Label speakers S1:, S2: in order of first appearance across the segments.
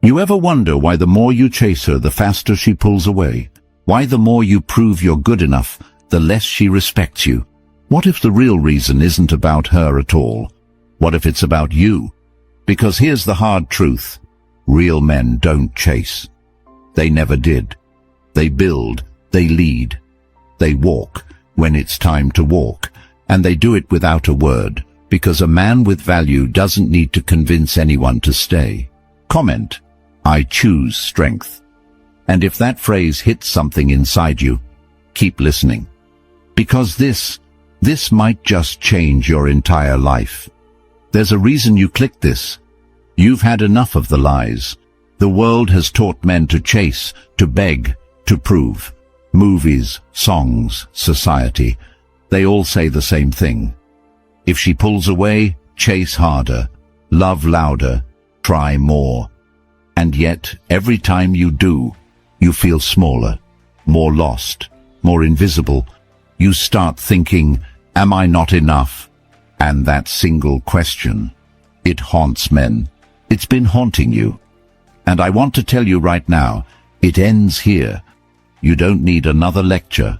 S1: You ever wonder why the more you chase her, the faster she pulls away? Why the more you prove you're good enough, the less she respects you? What if the real reason isn't about her at all? What if it's about you? Because here's the hard truth. Real men don't chase. They never did. They build, they lead, they walk when it's time to walk, and they do it without a word, because a man with value doesn't need to convince anyone to stay. Comment, I choose strength. And if that phrase hits something inside you, keep listening. Because this might just change your entire life. There's a reason you clicked this. You've had enough of the lies. The world has taught men to chase, to beg, to prove. Movies, songs, society, they all say the same thing. If she pulls away, chase harder, love louder, try more. And yet, every time you do, you feel smaller, more lost, more invisible. You start thinking, am I not enough? And that single question, it haunts men. It's been haunting you. And I want to tell you right now, it ends here. You don't need another lecture.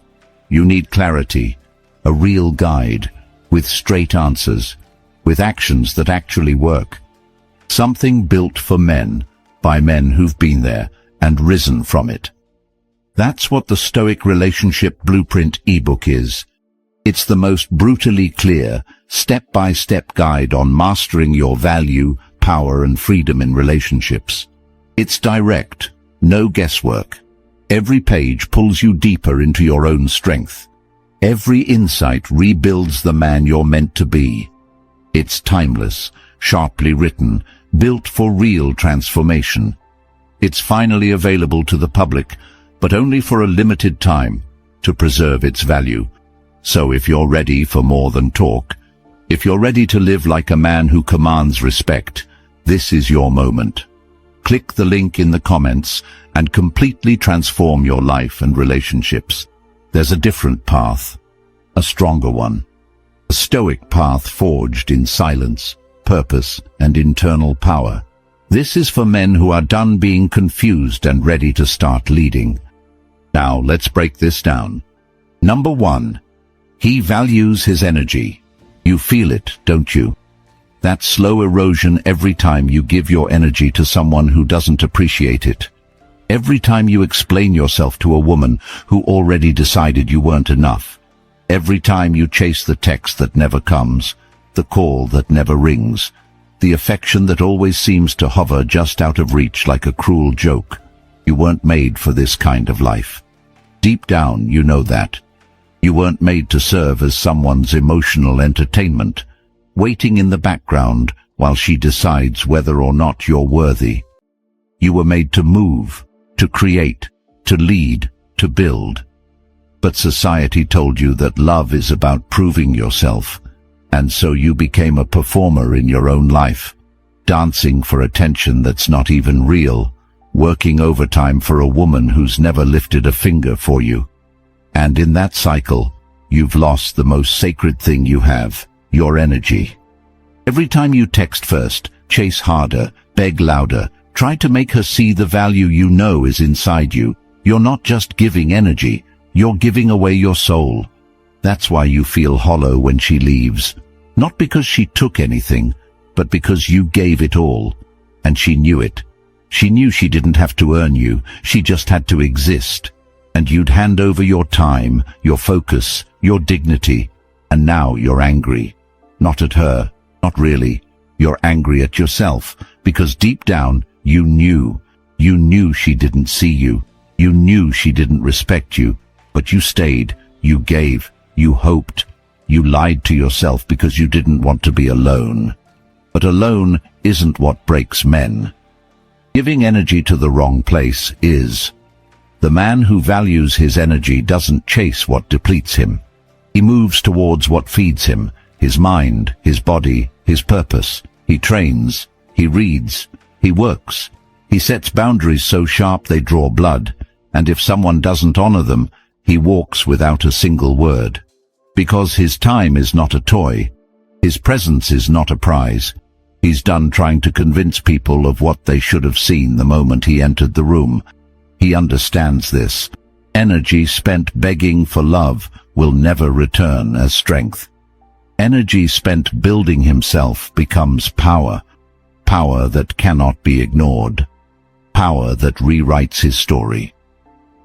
S1: You need clarity, a real guide, with straight answers, with actions that actually work. Something built for men, by men who've been there and risen from it. That's what the Stoic Relationship Blueprint ebook is. It's the most brutally clear, step-by-step guide on mastering your value, power, and freedom in relationships. It's direct, no guesswork. Every page pulls you deeper into your own strength. Every insight rebuilds the man you're meant to be. It's timeless, sharply written, built for real transformation. It's finally available to the public, but only for a limited time, to preserve its value. So if you're ready for more than talk, if you're ready to live like a man who commands respect, this is your moment. Click the link in the comments and completely transform your life and relationships. There's a different path, a stronger one. A Stoic path forged in silence, purpose, and internal power. This is for men who are done being confused and ready to start leading. Now, let's break this down. Number 1. He values his energy. You feel it, don't you? That slow erosion every time you give your energy to someone who doesn't appreciate it. Every time you explain yourself to a woman who already decided you weren't enough. Every time you chase the text that never comes, the call that never rings, the affection that always seems to hover just out of reach like a cruel joke. You weren't made for this kind of life. Deep down, you know that. You weren't made to serve as someone's emotional entertainment, waiting in the background while she decides whether or not you're worthy. You were made to move, to create, to lead, to build. But society told you that love is about proving yourself, and so you became a performer in your own life, dancing for attention that's not even real, working overtime for a woman who's never lifted a finger for you. And in that cycle, you've lost the most sacred thing you have, your energy. Every time you text first, chase harder, beg louder, try to make her see the value you know is inside you, you're not just giving energy, you're giving away your soul. That's why you feel hollow when she leaves. Not because she took anything, but because you gave it all. And she knew it. She knew she didn't have to earn you, she just had to exist. And you'd hand over your time, your focus, your dignity, and now you're angry. Not at her, not really. You're angry at yourself, because deep down, you knew she didn't see you. You knew she didn't respect you, but you stayed, you gave, you hoped. You lied to yourself because you didn't want to be alone. But alone isn't what breaks men. Giving energy to the wrong place is. The man who values his energy doesn't chase what depletes him. He moves towards what feeds him, his mind, his body, his purpose. He trains, he reads, he works. He sets boundaries so sharp they draw blood, and if someone doesn't honor them, he walks without a single word. Because his time is not a toy, his presence is not a prize, He's done trying to convince people of what they should have seen the moment he entered the room. He understands this. Energy spent begging for love will never return as strength. Energy spent building himself becomes power. Power that cannot be ignored. Power that rewrites his story.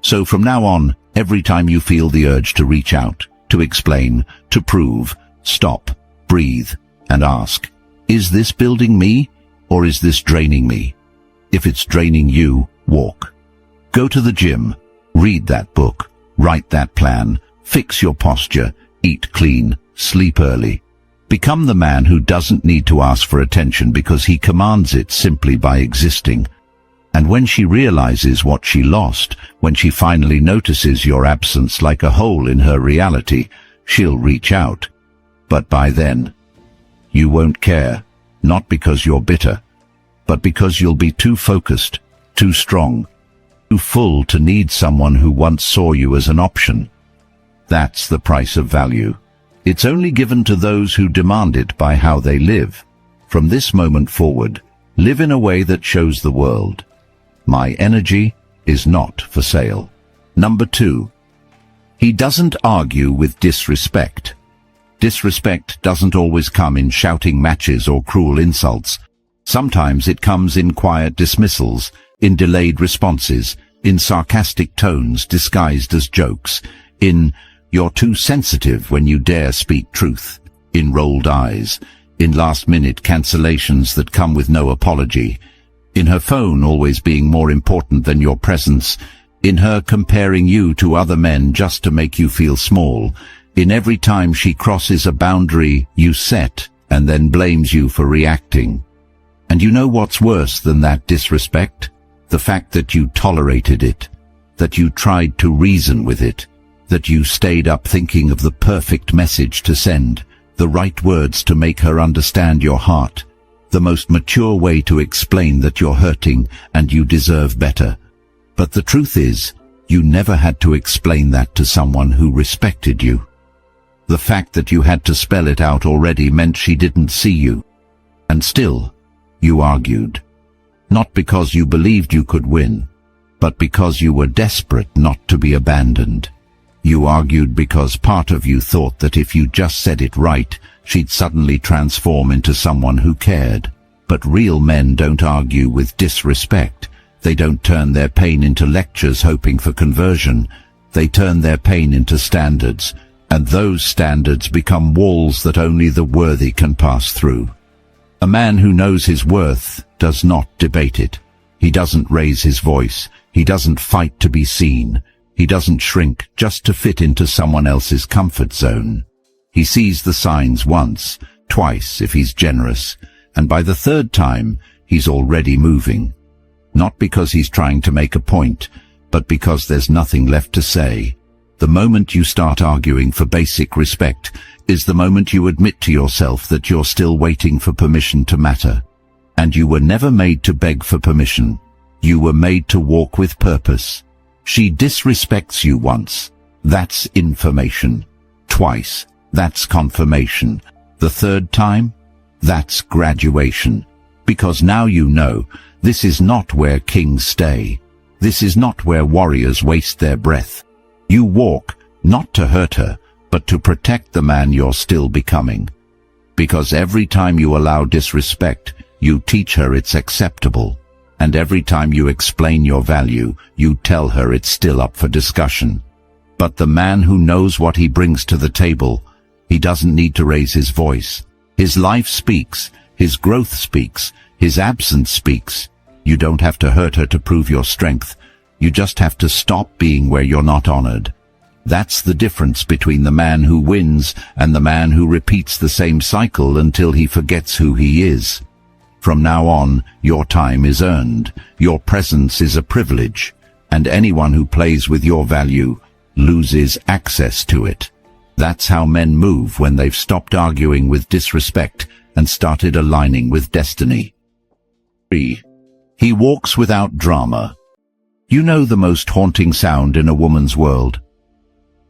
S1: So from now on, every time you feel the urge to reach out, to explain, to prove, stop, breathe, and ask, is this building me, or is this draining me? If it's draining you, walk. Go to the gym, read that book, write that plan, fix your posture, eat clean, sleep early. Become the man who doesn't need to ask for attention because he commands it simply by existing. And when she realizes what she lost, when she finally notices your absence like a hole in her reality, she'll reach out. But by then, you won't care, not because you're bitter, but because you'll be too focused, too strong, too full to need someone who once saw you as an option. That's the price of value. It's only given to those who demand it by how they live. From this moment forward, live in a way that shows the world. My energy is not for sale. Number 2. He doesn't argue with disrespect. Disrespect doesn't always come in shouting matches or cruel insults. Sometimes it comes in quiet dismissals, in delayed responses, in sarcastic tones disguised as jokes, in "you're too sensitive when you dare speak truth," in rolled eyes, in last-minute cancellations that come with no apology, in her phone always being more important than your presence, in her comparing you to other men just to make you feel small, in every time she crosses a boundary you set and then blames you for reacting. And you know what's worse than that disrespect? The fact that you tolerated it, that you tried to reason with it, that you stayed up thinking of the perfect message to send, the right words to make her understand your heart, the most mature way to explain that you're hurting and you deserve better. But the truth is, you never had to explain that to someone who respected you. The fact that you had to spell it out already meant she didn't see you. And still, you argued. Not because you believed you could win, but because you were desperate not to be abandoned. You argued because part of you thought that if you just said it right, she'd suddenly transform into someone who cared. But real men don't argue with disrespect. They don't turn their pain into lectures hoping for conversion. They turn their pain into standards, and those standards become walls that only the worthy can pass through. A man who knows his worth does not debate it. He doesn't raise his voice. He doesn't fight to be seen. He doesn't shrink just to fit into someone else's comfort zone. He sees the signs once, twice if he's generous, and by the third time, he's already moving. Not because he's trying to make a point, but because there's nothing left to say. The moment you start arguing for basic respect is the moment you admit to yourself that you're still waiting for permission to matter. And you were never made to beg for permission. You were made to walk with purpose. She disrespects you once. That's information. Twice. That's confirmation. The third time? That's graduation. Because now you know, this is not where kings stay. This is not where warriors waste their breath. You walk, not to hurt her, but to protect the man you're still becoming. Because every time you allow disrespect, you teach her it's acceptable. And every time you explain your value, you tell her it's still up for discussion. But the man who knows what he brings to the table, he doesn't need to raise his voice. His life speaks, his growth speaks, his absence speaks. You don't have to hurt her to prove your strength. You just have to stop being where you're not honored. That's the difference between the man who wins and the man who repeats the same cycle until he forgets who he is. From now on, your time is earned, your presence is a privilege, and anyone who plays with your value loses access to it. That's how men move when they've stopped arguing with disrespect and started aligning with destiny. 3. He walks without drama. You know the most haunting sound in a woman's world.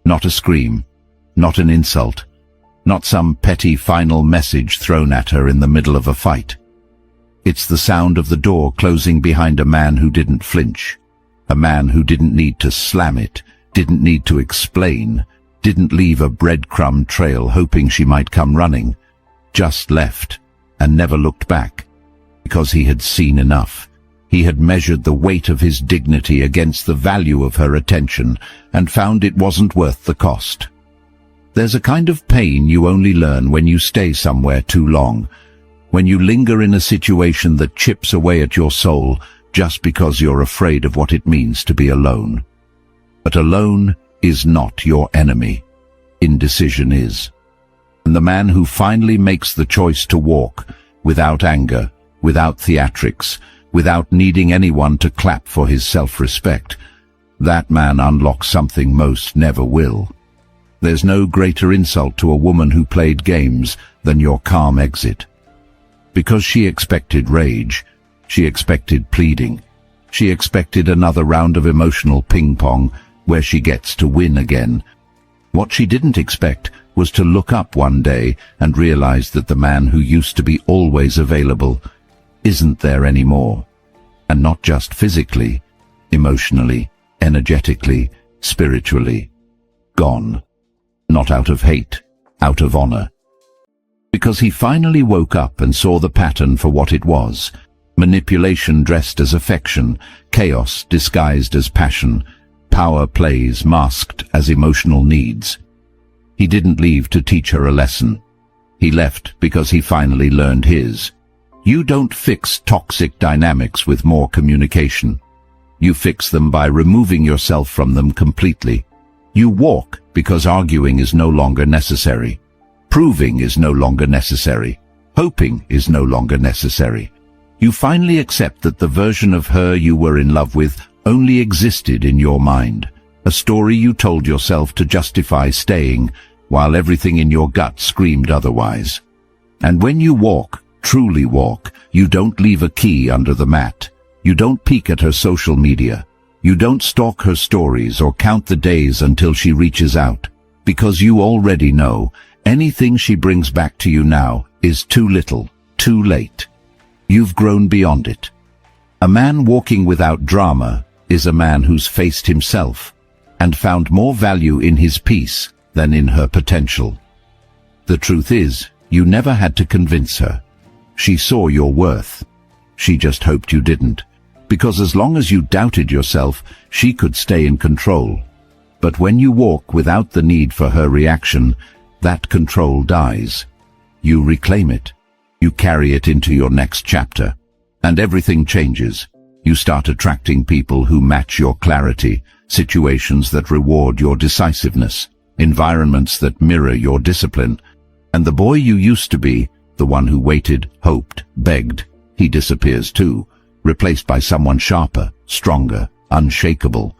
S1: Not a scream, not an insult, not some petty final message thrown at her in the middle of a fight. It's the sound of the door closing behind a man who didn't flinch. A man who didn't need to slam it, didn't need to explain, didn't leave a breadcrumb trail hoping she might come running. Just left and never looked back. Because he had seen enough. He had measured the weight of his dignity against the value of her attention and found it wasn't worth the cost. There's a kind of pain you only learn when you stay somewhere too long, when you linger in a situation that chips away at your soul just because you're afraid of what it means to be alone. But alone is not your enemy. Indecision is. And the man who finally makes the choice to walk, without anger, without theatrics, without needing anyone to clap for his self-respect, that man unlocks something most never will. There's no greater insult to a woman who played games than your calm exit. Because she expected rage, she expected pleading, she expected another round of emotional ping-pong where she gets to win again. What she didn't expect was to look up one day and realize that the man who used to be always available isn't there anymore. And not just physically, emotionally, energetically, spiritually. Gone. Not out of hate, out of honor. Because he finally woke up and saw the pattern for what it was. Manipulation dressed as affection, chaos disguised as passion, power plays masked as emotional needs. He didn't leave to teach her a lesson. He left because he finally learned his. You don't fix toxic dynamics with more communication. You fix them by removing yourself from them completely. You walk because arguing is no longer necessary. Proving is no longer necessary. Hoping is no longer necessary. You finally accept that the version of her you were in love with only existed in your mind, a story you told yourself to justify staying while everything in your gut screamed otherwise. And when you walk, truly walk, you don't leave a key under the mat. You don't peek at her social media. You don't stalk her stories or count the days until she reaches out, because you already know anything she brings back to you now is too little, too late. You've grown beyond it. A man walking without drama is a man who's faced himself and found more value in his peace than in her potential. The truth is, you never had to convince her. She saw your worth. She just hoped you didn't, because as long as you doubted yourself, she could stay in control. But when you walk without the need for her reaction, that control dies. You reclaim it. You carry it into your next chapter. And everything changes. You start attracting people who match your clarity, situations that reward your decisiveness, environments that mirror your discipline. And the boy you used to be, the one who waited, hoped, begged, he disappears too, replaced by someone sharper, stronger, unshakable.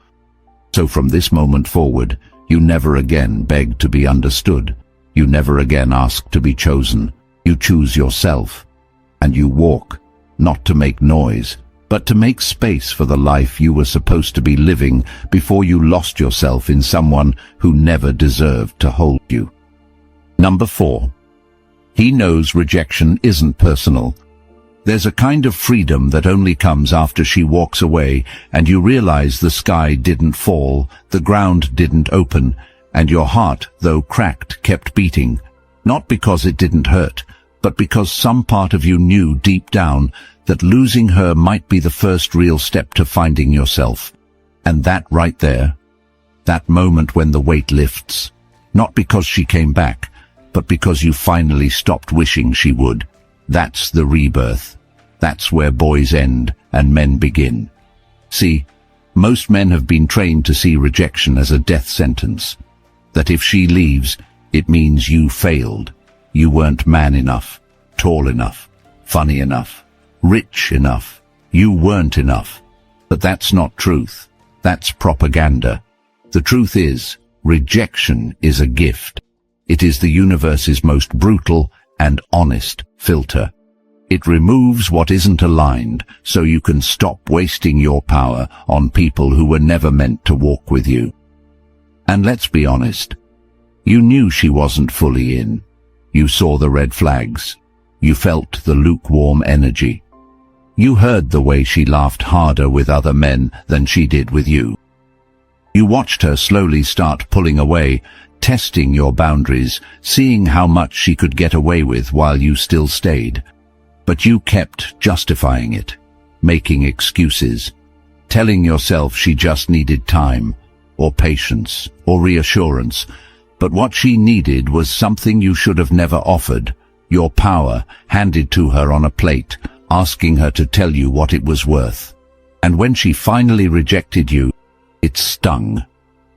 S1: So from this moment forward, you never again beg to be understood. You never again ask to be chosen. You choose yourself. And you walk, not to make noise, but to make space for the life you were supposed to be living before you lost yourself in someone who never deserved to hold you. Number 4. He knows rejection isn't personal. There's a kind of freedom that only comes after she walks away and you realize the sky didn't fall, the ground didn't open, and your heart, though cracked, kept beating. Not because it didn't hurt, but because some part of you knew deep down that losing her might be the first real step to finding yourself. And that right there, that moment when the weight lifts, not because she came back, but because you finally stopped wishing she would. That's the rebirth. That's where boys end and men begin. See, most men have been trained to see rejection as a death sentence. That if she leaves, it means you failed. You weren't man enough, tall enough, funny enough, rich enough. You weren't enough. But that's not truth. That's propaganda. The truth is, rejection is a gift. It is the universe's most brutal and honest filter. It removes what isn't aligned so you can stop wasting your power on people who were never meant to walk with you. And let's be honest, you knew she wasn't fully in. You saw the red flags. You felt the lukewarm energy. You heard the way she laughed harder with other men than she did with you. You watched her slowly start pulling away, testing your boundaries, seeing how much she could get away with while you still stayed. But you kept justifying it, making excuses, telling yourself she just needed time, or patience, or reassurance. But what she needed was something you should have never offered, your power handed to her on a plate, asking her to tell you what it was worth. And when she finally rejected you, it stung.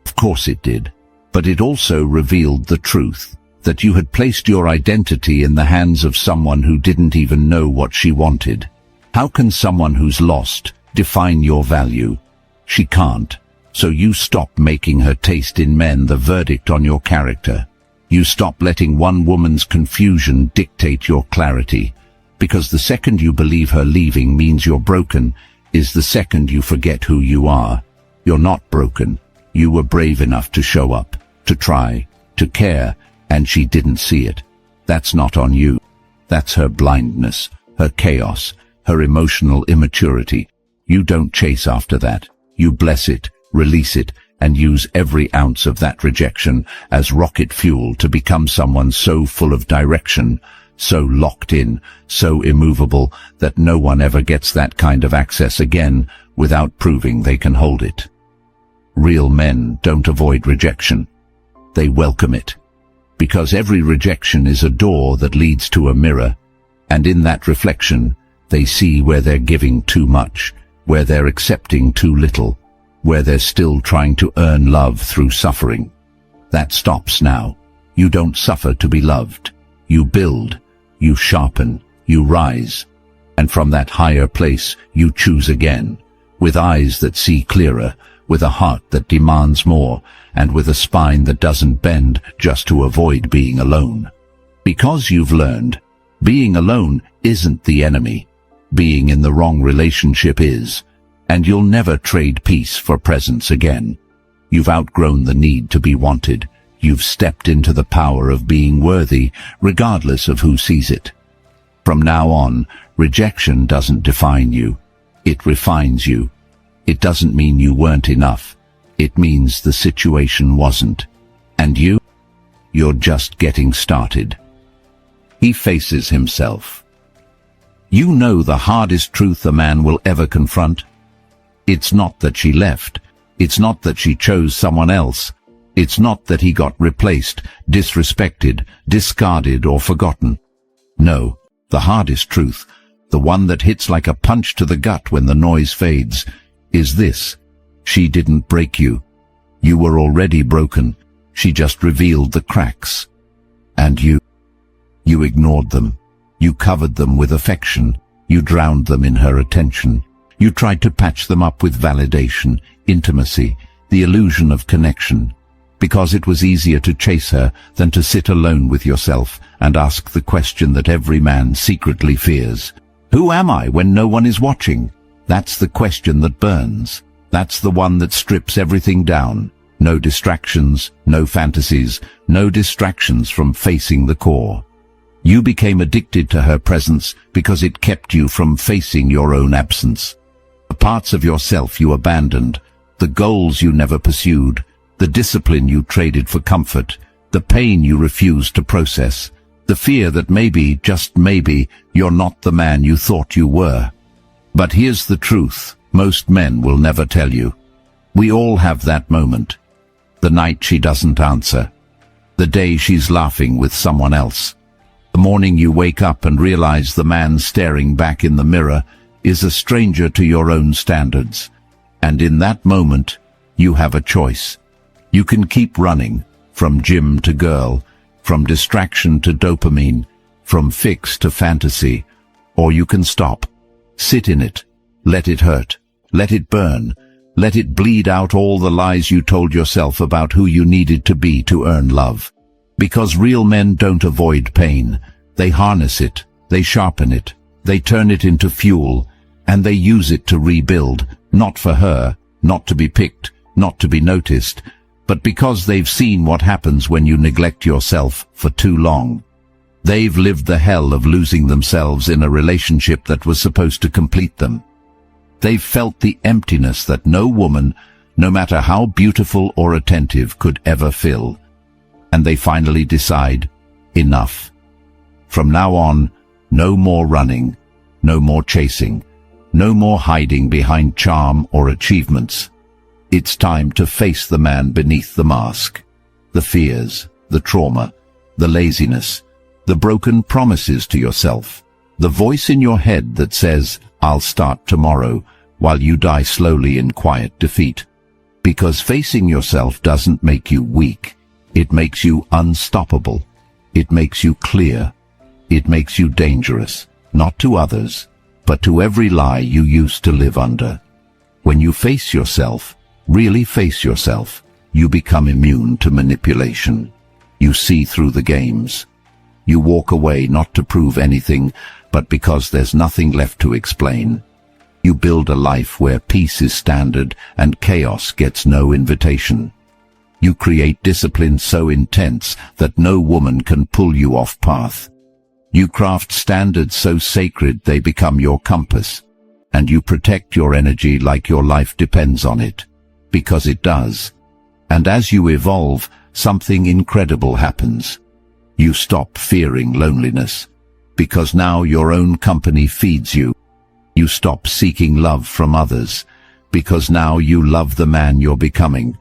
S1: Of course it did. But it also revealed the truth, that you had placed your identity in the hands of someone who didn't even know what she wanted. How can someone who's lost define your value? She can't. So you stop making her taste in men the verdict on your character. You stop letting one woman's confusion dictate your clarity. Because the second you believe her leaving means you're broken, is the second you forget who you are. You're not broken. You were brave enough to show up, to try, to care, and she didn't see it. That's not on you. That's her blindness, her chaos, her emotional immaturity. You don't chase after that. You bless it, release it, and use every ounce of that rejection as rocket fuel to become someone so full of direction, so locked in, so immovable that no one ever gets that kind of access again without proving they can hold it. Real men don't avoid rejection. They welcome it. Because every rejection is a door that leads to a mirror, and in that reflection, they see where they're giving too much, where they're accepting too little, where they're still trying to earn love through suffering. That stops now. You don't suffer to be loved. You build, you sharpen, you rise. And from that higher place, you choose again, with eyes that see clearer, with a heart that demands more, and with a spine that doesn't bend just to avoid being alone. Because you've learned, being alone isn't the enemy. Being in the wrong relationship is. And you'll never trade peace for presence again. You've outgrown the need to be wanted. You've stepped into the power of being worthy, regardless of who sees it. From now on, rejection doesn't define you. It refines you. It doesn't mean you weren't enough. It means the situation wasn't. And you're just getting started. He faces himself. You know the hardest truth a man will ever confront? It's not that she left. It's not that she chose someone else. It's not that he got replaced, disrespected, discarded, or forgotten. No, the hardest truth, the one that hits like a punch to the gut when the noise fades, is this: she didn't break you. You were already broken. She just revealed the cracks. And you ignored them. You covered them with affection. You drowned them in her attention. You tried to patch them up with validation, intimacy, the illusion of connection, because it was easier to chase her than to sit alone with yourself and ask the question that every man secretly fears. Who am I when no one is watching? That's the question that burns. That's the one that strips everything down. No distractions, no fantasies, no distractions from facing the core. You became addicted to her presence because it kept you from facing your own absence. The parts of yourself you abandoned, the goals you never pursued, the discipline you traded for comfort, the pain you refused to process, the fear that maybe, just maybe, you're not the man you thought you were. But here's the truth, most men will never tell you. We all have that moment. The night she doesn't answer. The day she's laughing with someone else. The morning you wake up and realize the man staring back in the mirror is a stranger to your own standards. And in that moment, you have a choice. You can keep running, from gym to girl, from distraction to dopamine, from fix to fantasy, or you can stop. Sit in it. Let it hurt. Let it burn. Let it bleed out all the lies you told yourself about who you needed to be to earn love. Because real men don't avoid pain. They harness it. They sharpen it. They turn it into fuel. And they use it to rebuild, not for her, not to be picked, not to be noticed, but because they've seen what happens when you neglect yourself for too long. They've lived the hell of losing themselves in a relationship that was supposed to complete them. They've felt the emptiness that no woman, no matter how beautiful or attentive, could ever fill. And they finally decide, enough. From now on, no more running, no more chasing, no more hiding behind charm or achievements. It's time to face the man beneath the mask. The fears, the trauma, the laziness, the broken promises to yourself, the voice in your head that says, I'll start tomorrow, while you die slowly in quiet defeat. Because facing yourself doesn't make you weak. It makes you unstoppable. It makes you clear. It makes you dangerous, not to others, but to every lie you used to live under. When you face yourself, really face yourself, you become immune to manipulation. You see through the games. You walk away not to prove anything, but because there's nothing left to explain. You build a life where peace is standard and chaos gets no invitation. You create discipline so intense that no woman can pull you off path. You craft standards so sacred they become your compass, and you protect your energy like your life depends on it, because it does. And as you evolve, something incredible happens. You stop fearing loneliness, because now your own company feeds you. You stop seeking love from others, because now you love the man you're becoming.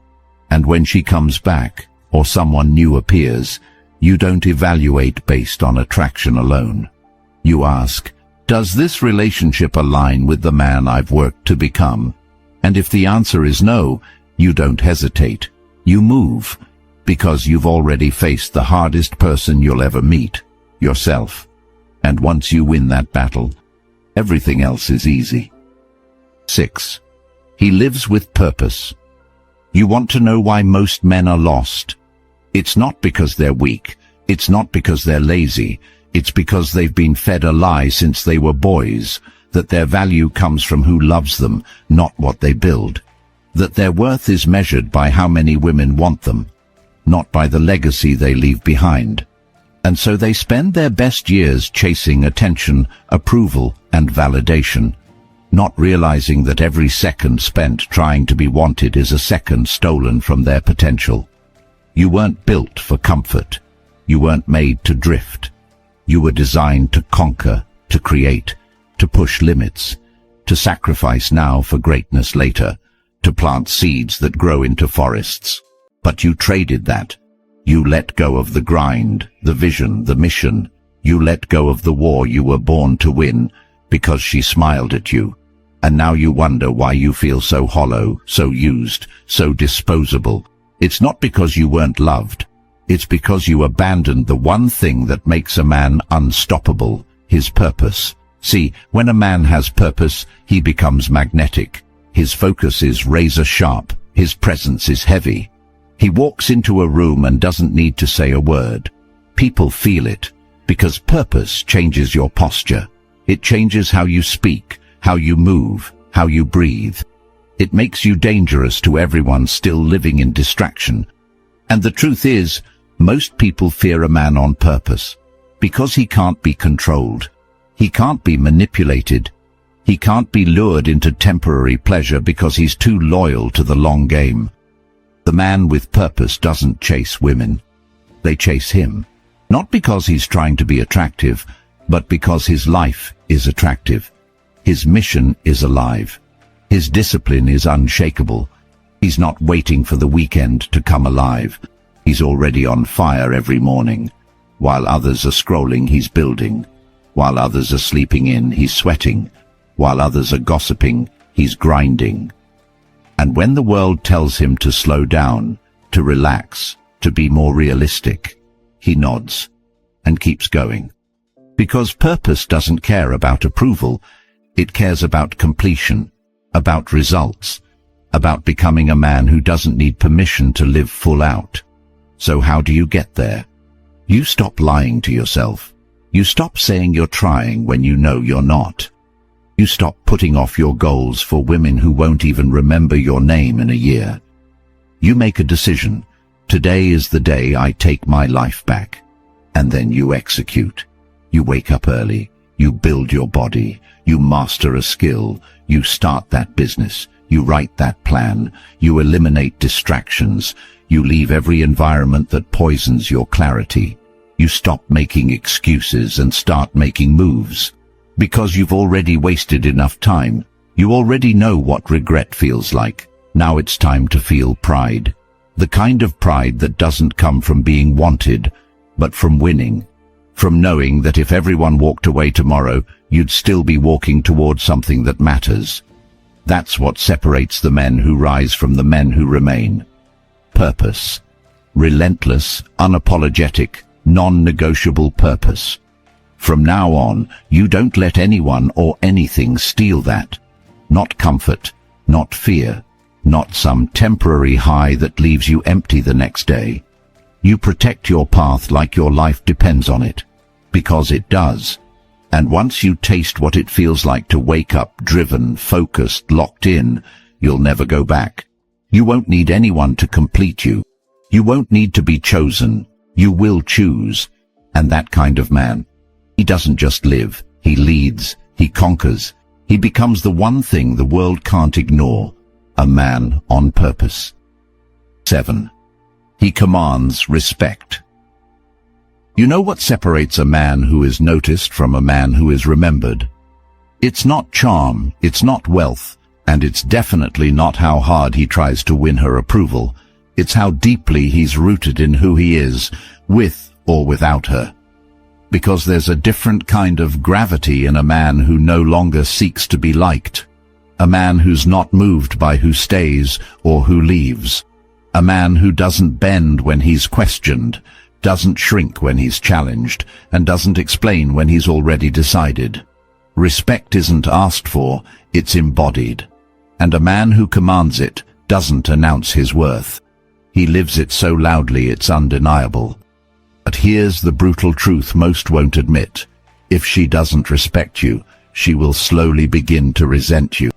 S1: And when she comes back, or someone new appears, you don't evaluate based on attraction alone. You ask, does this relationship align with the man I've worked to become? And if the answer is no, you don't hesitate. You move, because you've already faced the hardest person you'll ever meet, yourself. And once you win that battle, everything else is easy. 6. He lives with purpose. You want to know why most men are lost? It's not because they're weak. It's not because they're lazy. It's because they've been fed a lie since they were boys, that their value comes from who loves them, not what they build. That their worth is measured by how many women want them, not by the legacy they leave behind. And so they spend their best years chasing attention, approval, and validation, not realizing that every second spent trying to be wanted is a second stolen from their potential. You weren't built for comfort. You weren't made to drift. You were designed to conquer, to create, to push limits, to sacrifice now for greatness later, to plant seeds that grow into forests. But you traded that. You let go of the grind, the vision, the mission. You let go of the war you were born to win because she smiled at you. And now you wonder why you feel so hollow, so used, so disposable. It's not because you weren't loved. It's because you abandoned the one thing that makes a man unstoppable, his purpose. See, when a man has purpose, he becomes magnetic. His focus is razor sharp. His presence is heavy. He walks into a room and doesn't need to say a word. People feel it, because purpose changes your posture. It changes how you speak, how you move, how you breathe. It makes you dangerous to everyone still living in distraction. And the truth is, most people fear a man on purpose, because he can't be controlled. He can't be manipulated. He can't be lured into temporary pleasure because he's too loyal to the long game. The man with purpose doesn't chase women. They chase him, not because he's trying to be attractive, but because his life is attractive. His mission is alive. His discipline is unshakable. He's not waiting for the weekend to come alive. He's already on fire every morning. While others are scrolling, he's building. While others are sleeping in, he's sweating. While others are gossiping, he's grinding. And when the world tells him to slow down, to relax, to be more realistic, he nods and keeps going. Because purpose doesn't care about approval. It cares about completion, about results, about becoming a man who doesn't need permission to live full out. So how do you get there? You stop lying to yourself. You stop saying you're trying when you know you're not. You stop putting off your goals for women who won't even remember your name in a year. You make a decision. Today is the day I take my life back. and then you execute. You wake up early, you build your body, you master a skill, you start that business, you write that plan, you eliminate distractions, you leave every environment that poisons your clarity. You stop making excuses and start making moves. Because you've already wasted enough time. You already know what regret feels like. Now it's time to feel pride. The kind of pride that doesn't come from being wanted, but from winning. From knowing that if everyone walked away tomorrow, you'd still be walking toward something that matters. That's what separates the men who rise from the men who remain. Purpose. Relentless, unapologetic, non-negotiable purpose. From now on, you don't let anyone or anything steal that. Not comfort, not fear, not some temporary high that leaves you empty the next day. You protect your path like your life depends on it. Because it does. And once you taste what it feels like to wake up driven, focused, locked in, you'll never go back. You won't need anyone to complete you. You won't need to be chosen. You will choose. And that kind of man, he doesn't just live, he leads, he conquers. He becomes the one thing the world can't ignore, a man on purpose. 7. He commands respect. You know what separates a man who is noticed from a man who is remembered? It's not charm, it's not wealth, and it's definitely not how hard he tries to win her approval. It's how deeply he's rooted in who he is, with or without her. Because there's a different kind of gravity in a man who no longer seeks to be liked. A man who's not moved by who stays or who leaves. A man who doesn't bend when he's questioned, doesn't shrink when he's challenged, and doesn't explain when he's already decided. Respect isn't asked for, it's embodied. And a man who commands it doesn't announce his worth. He lives it so loudly it's undeniable. But here's the brutal truth most won't admit. If she doesn't respect you, she will slowly begin to resent you.